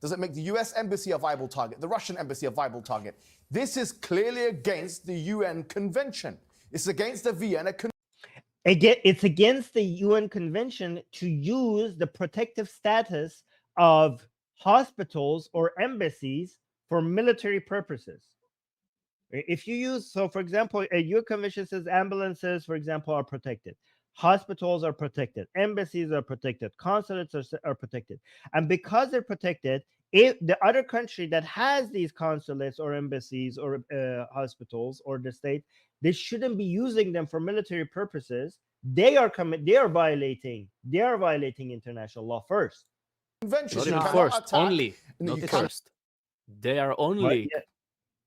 Does it make the US embassy a viable target, the Russian embassy a viable target? This is clearly against the UN Convention. It's against the Vienna Convention. Again, it's against the UN Convention to use the protective status of hospitals or embassies for military purposes. If you use, so for example, a UN Convention says ambulances, for example, are protected. Hospitals are protected. Embassies are protected. Consulates are protected. And because they're protected, if the other country that has these consulates or embassies or hospitals or the state, they shouldn't be using them for military purposes. They are violating international law first. Convention. Not first, only. Not first. They are only.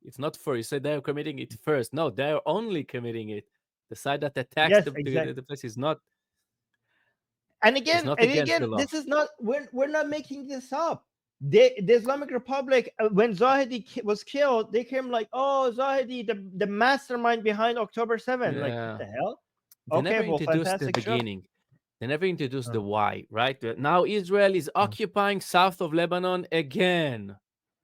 It's not first. You said they are committing it first. No, they are only committing it. The side that attacks the place is not. And again, this is not. We're not making this up. The Islamic Republic, when Zahedi was killed, they came like, "Oh, Zahedi, the mastermind behind October 7th." Like, what the hell? They never introduced the beginning. They never introduced the why. Right now, Israel is occupying south of Lebanon again.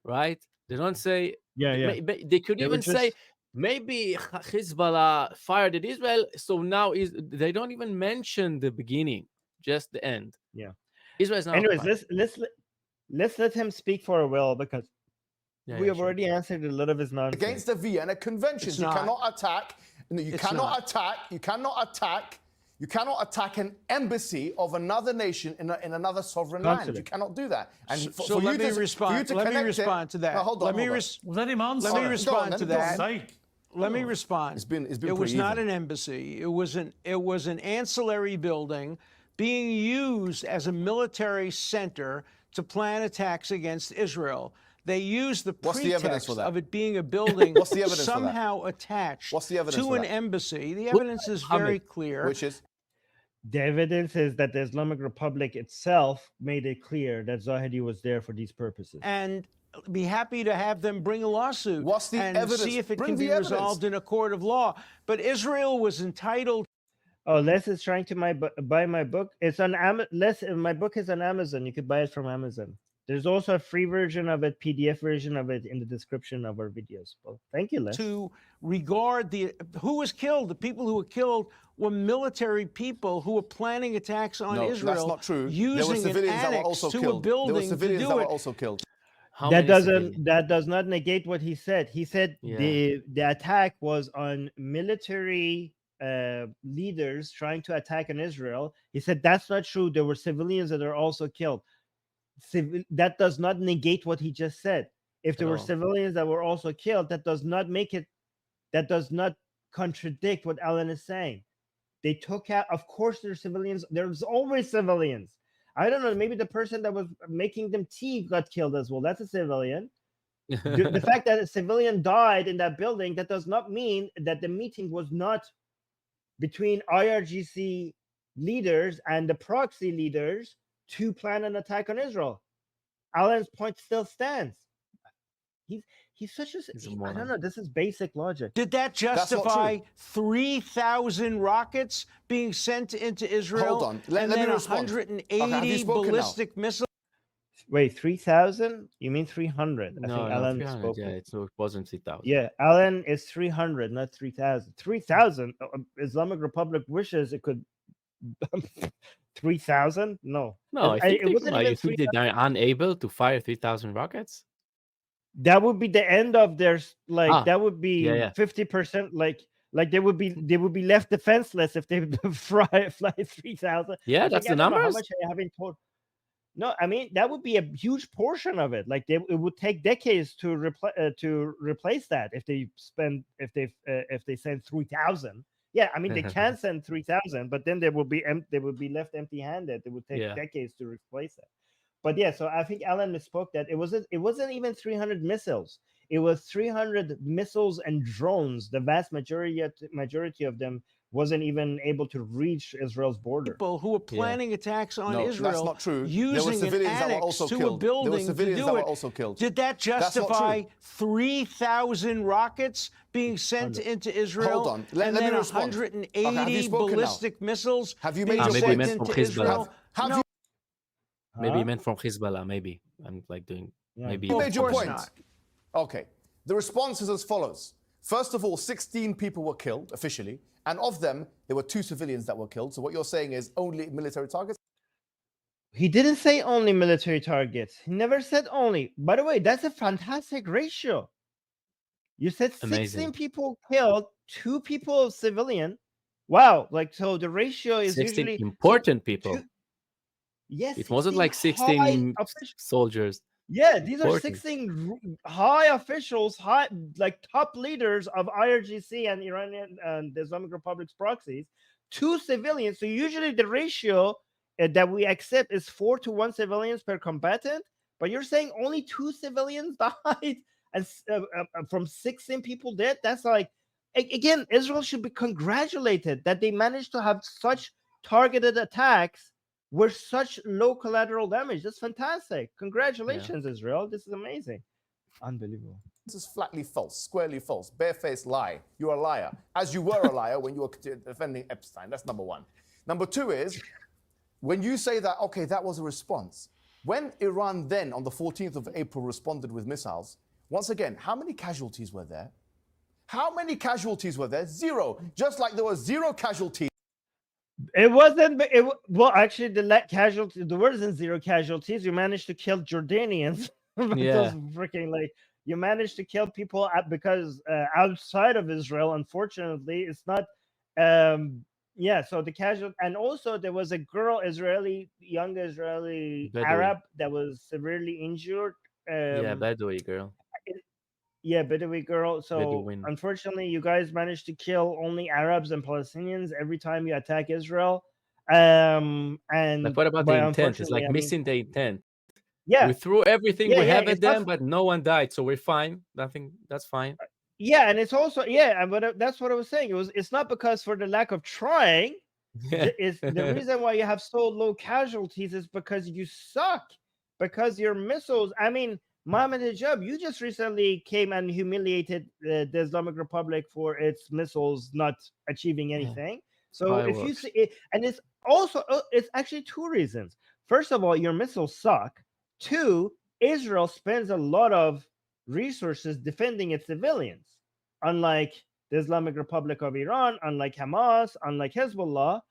Right? They don't say. They could even say maybe Hezbollah fired at Israel. So now they don't even mention the beginning, just the end. Yeah. Israel is now. Anyways, let's let him speak for a while, because we have already answered a lot of his nonsense. Against the Vienna Conventions, you cannot attack. You cannot attack an embassy of another nation in another sovereign land. You cannot do that. And so let me respond to that. No, hold on. Let me respond to that. Let me respond. It's been it was not an embassy. It was an ancillary building being used as a military center to plan attacks against Israel. They used the pretext of it being a building somehow attached to an embassy. The evidence is very clear. Which is? The evidence is that the Islamic Republic itself made it clear that Zahedi was there for these purposes. And be happy to have them bring a lawsuit and see if it can be resolved in a court of law. But Israel was entitled. Oh, Les is trying to buy my book. It's on my book is on Amazon. You could buy it from Amazon. There's also a free version of it, PDF version of it, in the description of our videos. Well, thank you, Les. To regard who was killed, the people who were killed were military people who were planning attacks on Israel. That's not true. Using an annex to a building there were civilians to do that it. were also killed. That does not negate what he said. He said the attack was on military leaders trying to attack on Israel. He said that's not true. There were civilians that are also killed. That does not negate what he just said. If there were civilians that were also killed, that does not contradict what Alan is saying. They took out, of course, there's civilians. There's always civilians. I don't know. Maybe the person that was making them tea got killed as well. That's a civilian. The fact that a civilian died in that building, that does not mean that the meeting was not between IRGC leaders and the proxy leaders to plan an attack on Israel. Alan's point still stands. He's such a I don't know. This is basic logic. Did that justify 3,000 rockets being sent into Israel? Hold on. Let me respond. 180 ballistic missiles. Wait, 3,000? You mean 300? No, I think Alan spoke. Yeah, it wasn't 3,000. Yeah, Alan is 300, not 3,000. 3,000. Islamic Republic wishes it could. 3,000? No. No, it wasn't even. You think they're unable to fire 3,000 rockets? That would be the end of their that would be 50%. Like they would be left defenseless if they fly 3,000. Yeah, that's the numbers. How much I haven't told. No, I mean that would be a huge portion of it. Like it would take decades to replace that if they send 3,000. Yeah, I mean they can send 3,000, but then they would be left empty-handed. It would take decades to replace that. But yeah, so I think Alan misspoke that it wasn't even 300 missiles. It was 300 missiles and drones. The vast majority of them wasn't even able to reach Israel's border. People who were planning attacks on Israel, that's not true. Using an annex to a building to do it. Did that justify 3,000 rockets being sent into Israel? Hold on. Let me respond. 180 ballistic missiles being sent into Israel? Maybe he meant from Hezbollah, maybe. I'm like doing Maybe. You made your point. Not. Okay. The response is as follows. First of all, 16 people were killed officially, and of them, there were 2 civilians that were killed. So what you're saying is only military targets? He didn't say only military targets. He never said only. By the way, that's a fantastic ratio. You said 16 Amazing. people killed, 2 people civilian. Wow. Like, so the ratio is 16 usually important people. Yes. It wasn't like 16 soldiers. Yeah, these Important. are 16 high officials, like top leaders of IRGC and Iranian and the Islamic Republic's proxies, 2 civilians. So usually the ratio that we accept is 4 to 1 civilians per combatant. But you're saying only 2 civilians died and from 16 people dead? That's like, again, Israel should be congratulated that they managed to have such targeted attacks with such low collateral damage. That's fantastic. Congratulations, Israel. This is amazing. Unbelievable. This is flatly false, squarely false, barefaced lie. You're a liar, as you were a liar when you were defending Epstein. That's number one. Number two is, when you say that, okay, that was a response. When Iran then, on the 14th of April, responded with missiles, once again, how many casualties were there? How many casualties were there? 0. Just like there were 0 casualties. It wasn't. Well, actually, the word isn't 0 casualties. You managed to kill Jordanians. Those freaking, like, you managed to kill people because outside of Israel, unfortunately, it's not. So the casualty, and also there was a girl, young Israeli Bedouin. Arab, that was severely injured. Bedouin girl. Yeah, Bedouin girl. So Bedouin. unfortunately, you guys managed to kill only Arabs and Palestinians every time you attack Israel. And like, what about the intent? It's like missing the intent. Yeah, we threw everything we have at them, but no one died, so we're fine. Nothing. That's fine. Yeah, and it's also but that's what I was saying. It's not because for the lack of trying. It's the reason why you have so low casualties is because you suck. Because your missiles. I mean, Mohammed Hijab, you just recently came and humiliated the Islamic Republic for its missiles not achieving anything. So if you see it, and it's also, it's actually 2 reasons. First of all, your missiles suck. 2, Israel spends a lot of resources defending its civilians, unlike the Islamic Republic of Iran, unlike Hamas, unlike Hezbollah.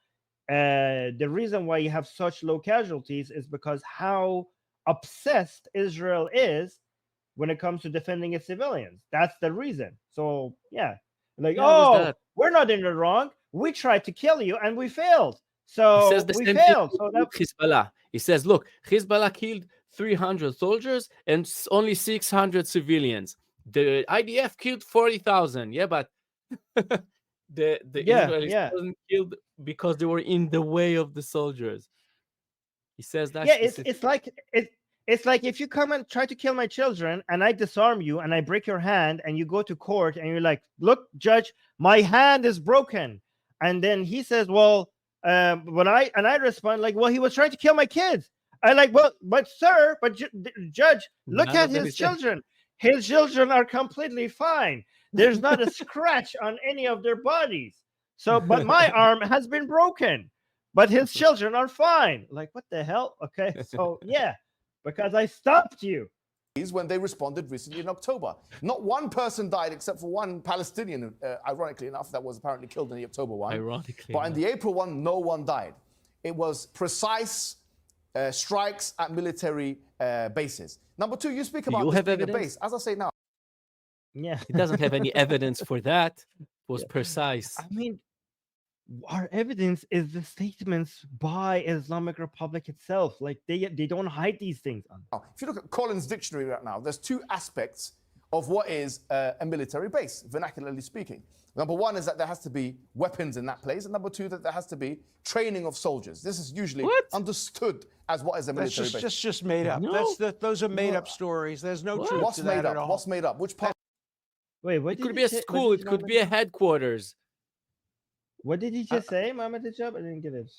The reason why you have such low casualties is because how obsessed Israel is when it comes to defending its civilians. That's the reason. So we're not in the wrong. We tried to kill you and we failed. So we failed. So that Hezbollah. He says, look, Hezbollah killed 300 soldiers and only 600 civilians. The IDF killed 40,000. Yeah, but the Israelis wasn't killed because they were in the way of the soldiers. He says that. Yeah, it's like if you come and try to kill my children and I disarm you and I break your hand and you go to court and you're like, look, judge, my hand is broken. And then he says, well, I respond like, well, he was trying to kill my kids. I like, well, but sir, but judge, look at his children. His children are completely fine. There's not a scratch on any of their bodies. So, but my arm has been broken, but his children are fine. Like, what the hell? Okay, so because I stopped you. When they responded recently in October. Not one person died except for one Palestinian, ironically enough, that was apparently killed in the October one. But in the April one, no one died. It was precise strikes at military bases. Number 2, you speak about this being a base. As I say now. Yeah. He doesn't have any evidence for that. It was precise. I mean, our evidence is the statements by Islamic Republic itself. Like they don't hide these things. If you look at Collins' dictionary right now, there's 2 aspects of what is a military base, vernacularly speaking. Number 1 is that there has to be weapons in that place, and number 2, that there has to be training of soldiers. This is usually understood as what is a military base. That's just made up. No. Those are made up stories. There's no truth to that at all. What's made up? Which part? Wait, what it could be a school. It could be a headquarters. What did he just say, Mohammed Hijab? I didn't get it.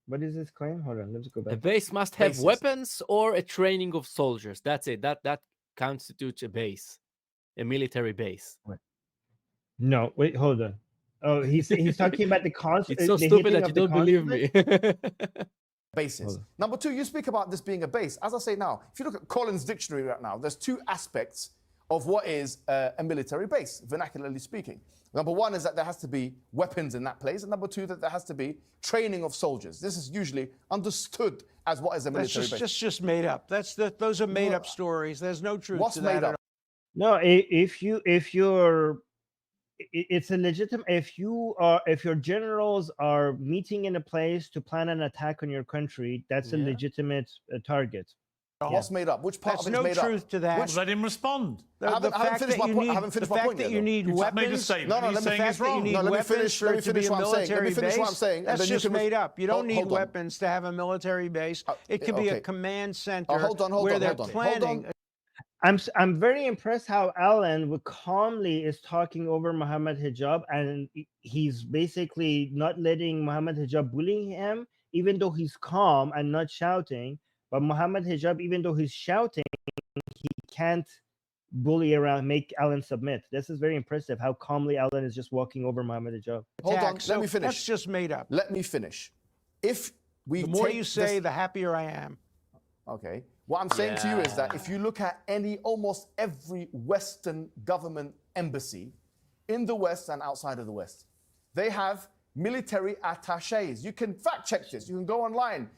What is his claim? Hold on, let's go back. A base must have weapons or a training of soldiers. That's it. That constitutes a base, a military base. No, wait, hold on. Oh, he's talking about the concept. It's so stupid that you don't believe me. basis. Number two, you speak about this being a base. As I say now, if you look at Collins' dictionary right now, there's two aspects of what is a military base, vernacularly speaking. Number one is that there has to be weapons in that place, and number two, that there has to be training of soldiers. This is usually understood as what is a military base. That's just made up. Those are made up stories. There's no truth What's to that made up? No, if you're, it's a legitimate. If your generals are meeting in a place to plan an attack on your country, that's a legitimate target. What's made up? Which part of it's made up? There's no truth to that. Let him respond. I haven't finished my point. I haven't finished my point yet. The fact that you need weapons. Made a statement. No, let me finish. No, let me finish. Let me finish what I'm saying. Let me finish what I'm saying. That's just made up. You don't need weapons to have a military base. It can be a command center where they're planning. I'm very impressed how Alan calmly is talking over Mohammed Hijab, and he's basically not letting Mohammed Hijab bully him, even though he's calm and not shouting. But Mohammed Hijab, even though he's shouting, he can't bully around, make Alan submit. This is very impressive how calmly Alan is just walking over Mohammed Hijab. Hold on, let me finish. That's just made up. Let me finish. If we the more you say, the happier I am. Okay. What I'm saying to you is that if you look at almost every Western government embassy in the West and outside of the West, they have military attachés. You can fact check this. You can go online.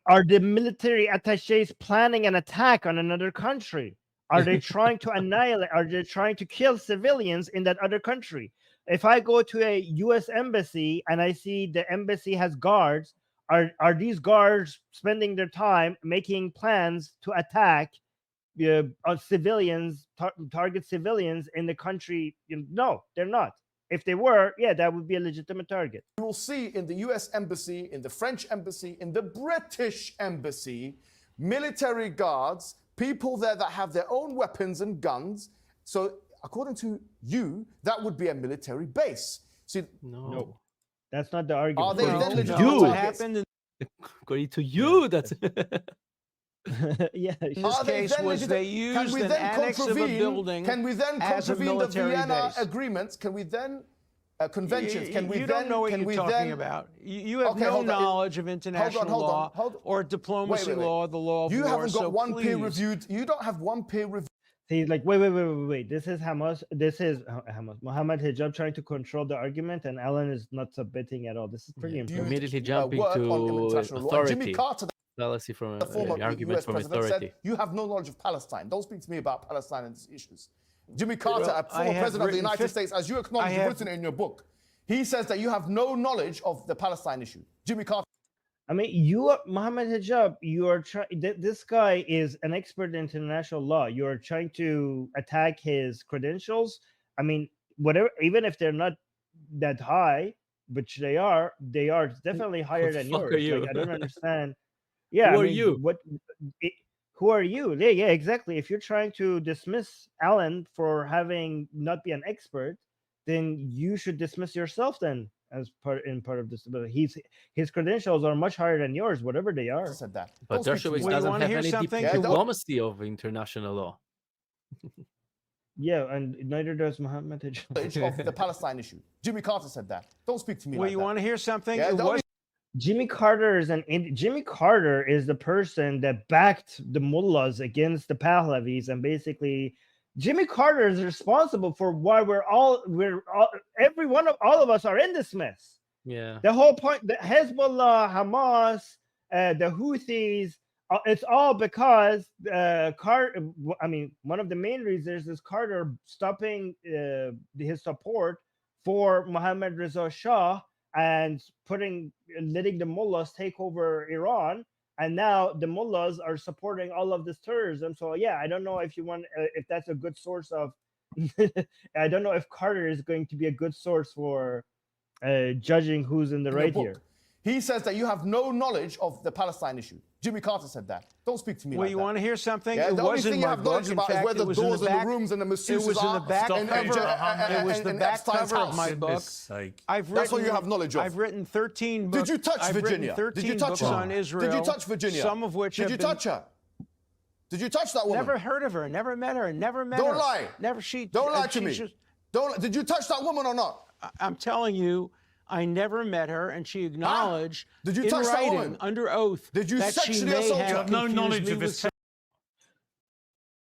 Are the military attachés planning an attack on another country? Are they trying to annihilate? Are they trying to kill civilians in that other country? If I go to a U.S. embassy and I see the embassy has guards, are these guards spending their time making plans to attack on civilians, target civilians in the country? No, they're not. If they were, yeah, that would be a legitimate target. You will see in the US embassy, in the French embassy, in the British embassy, military guards, people there that have their own weapons and guns. So according to you, that would be a military base. See, no. That's not the argument. Are they then legitimate? No, what happened? According to you, that's... Yeah. In this case was they used an annex of a building. Can we then contravene the Vienna agreements? Can we then conventions? Can we then? You don't know what you're talking about. You have no knowledge of international law or diplomacy law, the law of war. You haven't got one peer-reviewed. You don't have one peer-reviewed. He's like, wait. This is Hamas. This is Hamas. Mohammed Hijab trying to control the argument, and Alan is not submitting at all. This is pretty important. Immediately jumping to authority. Jimmy Carter, fallacy from the argument from authority. Said, you have no knowledge of Palestine. Don't speak to me about Palestine and these issues. Jimmy Carter, a former president of the United States, as you acknowledge, you've written it in your book. He says that you have no knowledge of the Palestine issue. Jimmy Carter. I mean, Mohammed Hijab, you are trying. This guy is an expert in international law. You are trying to attack his credentials. I mean, whatever, even if they're not that high, which they are definitely higher than yours. Like, I don't understand. Yeah, who are you? Who are you? Yeah, exactly. If you're trying to dismiss Alan for having not be an expert, then you should dismiss yourself then as part of this. His credentials are much higher than yours, whatever they are. Said that. But Dershowitz doesn't have any diplomacy of international law. Yeah, and neither does Mohammed Hijab. Of the Palestine issue. Jimmy Carter said that. Don't speak to me like that. Well, you want to hear something? Yeah, Jimmy Carter is the person that backed the mullahs against the Pahlavis, and basically Jimmy Carter is responsible for why all of us are in this mess. Yeah. The whole point, the Hezbollah, Hamas, the Houthis, it's all because one of the main reasons is Carter stopping his support for Mohammad Reza Shah and letting the mullahs take over Iran, and now the mullahs are supporting all of this terrorism. So yeah, I don't know if if that's a good source of. I don't know if Carter is going to be a good source for judging who's in the right here. He says that you have no knowledge of the Palestine issue. Jimmy Carter said that. Don't speak to me like that. Well, you want to hear something? Yeah, the only thing you have knowledge about is where the doors and the rooms and the masseuses are. It was in the back cover. It was the back cover of my book. That's what you have knowledge of. I've written 13 books. Did you touch Virginia? Did you touch her? On Israel. Did you touch Virginia? Some of which Did you touch her? Did you touch that woman? Never heard of her. Never met her. Never met her. Don't lie. Never. Don't lie to me. Did you touch that woman or not? I'm telling you, I never met her, and she acknowledged Did you in touch that writing, woman? under oath, Did you that she sexually may assault her? have You have no confused knowledge me of with his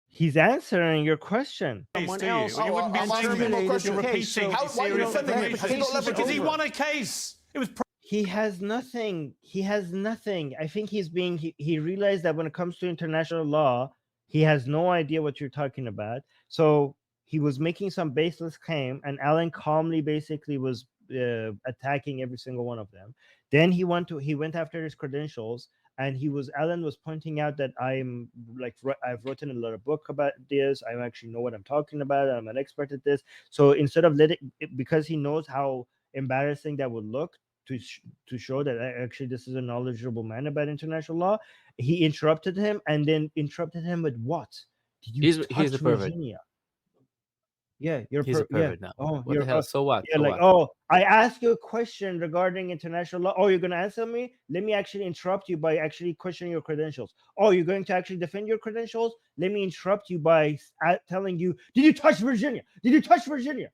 He's answering your question. someone do you? else. Well, you wouldn't be I'm saying asking him a terminated question. the You're case. repeating So, How- why are you serial defending him? information. Because he's not Because he leveraging won a case. It was He has nothing. He has nothing. I think he's being. He realized that when it comes to international law, he has no idea what you're talking about. So he was making some baseless claim, and Alan calmly basically was attacking every single one of them. Then he went after his credentials, and Alan was pointing out that I'm like, I've written a lot of book about this. I actually know what I'm talking about. I'm an expert at this. So instead of because he knows how embarrassing that would look to show that actually this is a knowledgeable man about international law, he interrupted him, and then interrupted him with what? Did you He's the pervert. Virginia? Yeah, He's a pervert now. Oh, what the hell? So what? Yeah, So like, what? oh, I asked you a question regarding international law. Oh, you're gonna answer me? Let me actually interrupt you by actually questioning your credentials. Oh, you're going to actually defend your credentials? Let me interrupt you by telling you, did you touch Virginia? Did you touch Virginia?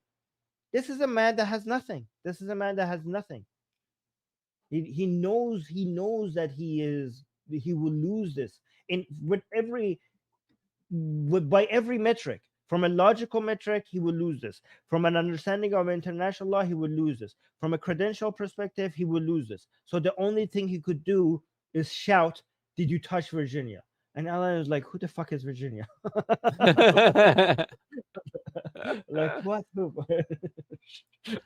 This is a man that has nothing. This is a man that has nothing. He knows that he will lose this by every metric. From a logical metric, he will lose this. From an understanding of international law, he will lose this. From a credential perspective, he will lose this. So the only thing he could do is shout, "Did you touch Virginia?" And Alan was like, "Who the fuck is Virginia?" Like, what?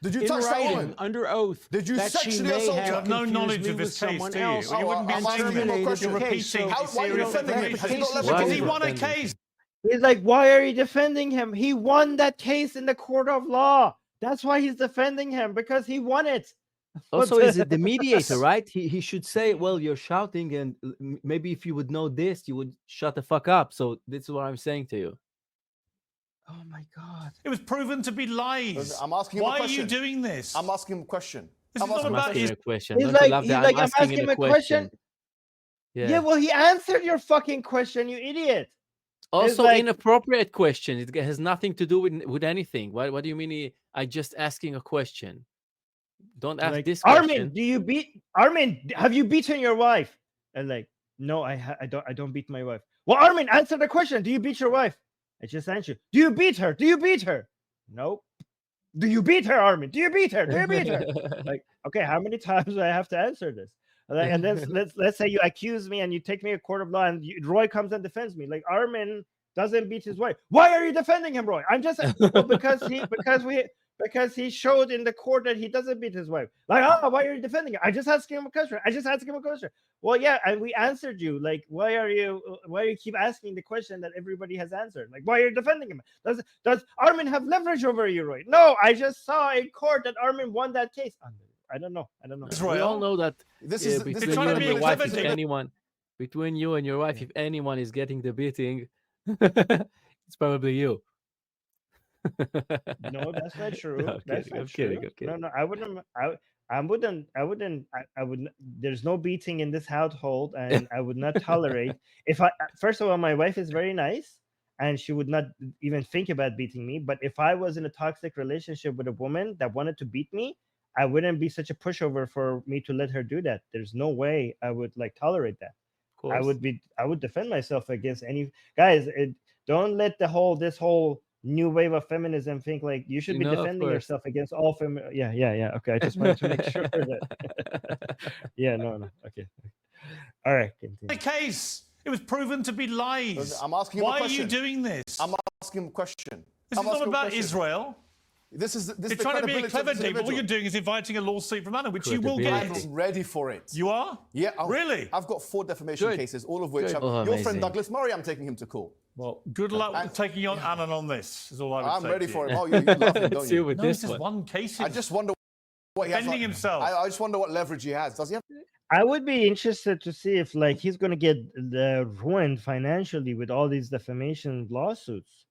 Did you in touch that writing, woman? under oath, Did you that she sexually may assault her? You have have no confused knowledge me of with his case, someone do you? else. You wouldn't be I'm saying asking him a you're question. repeating So, Why are you defending him? that Because he's not case is leveraging because him. he won a defending case. He's like, why are you defending him? He won that case in the court of law. That's why he's defending him, because he won it. Also, is it the mediator, right? He should say, well, you're shouting, and maybe if you would know this, you would shut the fuck up. So this is what I'm saying to you. Oh my God. It was proven to be lies. I'm asking him a Why are question. you doing this? I'm asking him a question. This is not I'm about asking his him a question. He's Don't you like, love he's that? like, I'm asking him a question. Yeah, well, he answered your fucking question, you idiot. Also, like, inappropriate question. It has nothing to do with anything. What do you mean? I just asking a question. Don't ask like, this Armin, question. Armin, have you beaten your wife? And like, no, I don't beat my wife. Well, Armin, answer the question. Do you beat your wife? I just answered. Do you beat her? Do you beat her? Nope. Do you beat her, Armin? Do you beat her? Do you beat her? Like, okay, how many times do I have to answer this? Like, and then let's say you accuse me and you take me a court of law, and Roy comes and defends me. Like, Armin doesn't beat his wife. Why are you defending him, Roy? I'm just because he showed in the court that he doesn't beat his wife. Like, oh, why are you defending him? I just asked him a question. Well, yeah, and we answered you. Like, why you keep asking the question that everybody has answered? Like, why are you defending him? Does Armin have leverage over you, Roy? No, I just saw in court that Armin won that case. I don't know. We all know that between you and your wife, between you and your wife, if anyone is getting the beating, it's probably you. No, that's not true. No, that's I'm not kidding, true. I'm kidding. No, I wouldn't. There's no beating in this household, and I would not tolerate. First of all, my wife is very nice, and she would not even think about beating me. But if I was in a toxic relationship with a woman that wanted to beat me, I wouldn't be such a pushover for me to let her do that. There's no way I would tolerate that. I would defend myself against any guys. Don't let this whole new wave of feminism think like you should be defending yourself against all Yeah. Okay, I just wanted to make sure that. Yeah, no. Okay. All right. Continue. The case. It was proven to be lies. I'm asking him a Why question. are you doing this? I'm asking him a question. This is not about Israel. This is You're trying to be a clever dick, but what you're doing is inviting a lawsuit from Anna, which you will get. I'm ready for it. You are? Yeah. Really? I've got 4 defamation cases, all of which your friend Douglas Murray, I'm taking him to court. Well, good luck with taking on Annan on this, is all I would say. I'm ready to for you. him. Oh, you love him, don't you? No, this is one case. I just wonder what he has. Defending himself. I just wonder what leverage he has. Does he have? I would be interested to see if he's going to get ruined financially with all these defamation lawsuits.